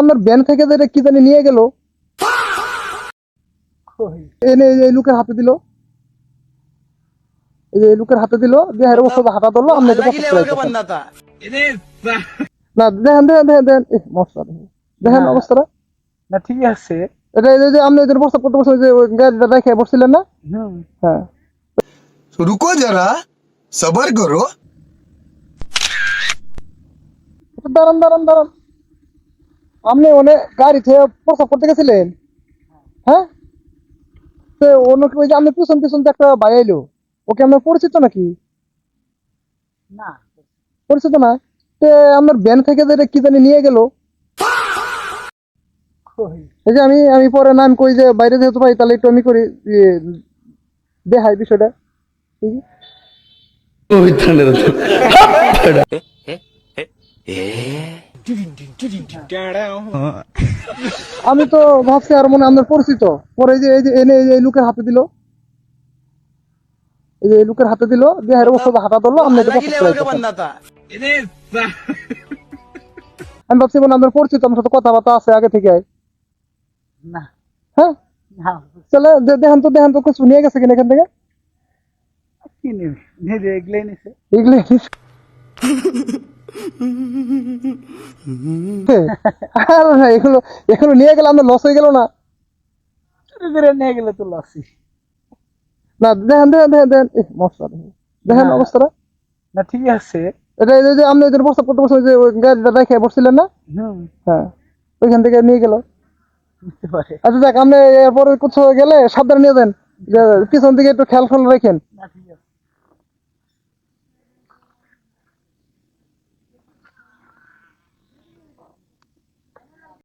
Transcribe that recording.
আমার ব্যাংক থেকে যে কি জানি নিয়ে গেল, এনে এই লোকের হাতে দিল, এই লোকের হাতে দিল, যে হের ওষুধ হাতা ধরলো, আমি এটা না দেখেন দেখেন দেখেন দেখেন মশলা দেখেন অবস্থাটা। না ঠিক আছে, এটা এই যে আপনি ওই প্রস্তাব করতে বসে যে গাড়িটা রেখে বসছিলেন না? হ্যাঁ रुको जरा सबर करो। দাঁড়ান দাঁড়ান দাঁড়ান, আপনি অনেক গাড়ি থেকে প্রস্তাব করতে গেছিলেন? হ্যাঁ, তো অন্য ওই যে আপনি পিছন পিছন একটা ভাই এলো, ওকে আপনার পরিচিত নাকি? না পরিচিত না? তো আপনার ব্যাংক থেকে যে কি জানি নিয়ে গেল, এই যে আমি পরে নাম কই যে বাইরে যেহেতু ভাই, তাহলে একটু আমি করি দেখাই বিষয়টা। আমি তো ভাবছি আর মনে হয় আপনার পরিচিত, পরে এই যে এনে এই লোকের হাতে দিল, এই যে লোকের হাতে দিল, যে হের ওষুধ হাতা ধরলো, আমি এটা আমি ভাবছি মনে আপনার পরিচিত, আমার সাথে কথাবার্তা আছে আগে থেকে। না হ্যাঁ না চলে দেখেন তো কিছু নিয়ে গেছে কিনা এখান থেকে? কি নেবে, নিজে এগুলোই নিছে। এগুলো আরে না, এগুলো এগুলো নিয়ে গেলে আমরা লস হয়ে গেল না? ধীরে ধীরে নিয়ে গেলে তো লসই। না দেখেন দেখেন দেখেন দেখেন মশলা দেখেন না। অবস্থাটা। না ঠিক আছে, এটা এই যে আপনি ওই প্রস্তাব করতে বসে যে গাড়িটা রেখে বসছিলেন না? হ্যাঁ, ওইখান থেকে নিয়ে গেল। বুঝতে পারে। আচ্ছা দেখ, আপনি এরপরে কোথাও গেলে সাবধানে নিয়ে দেন, পিছন দিকে একটু খেয়াল রাখেন। না ঠিক আছে।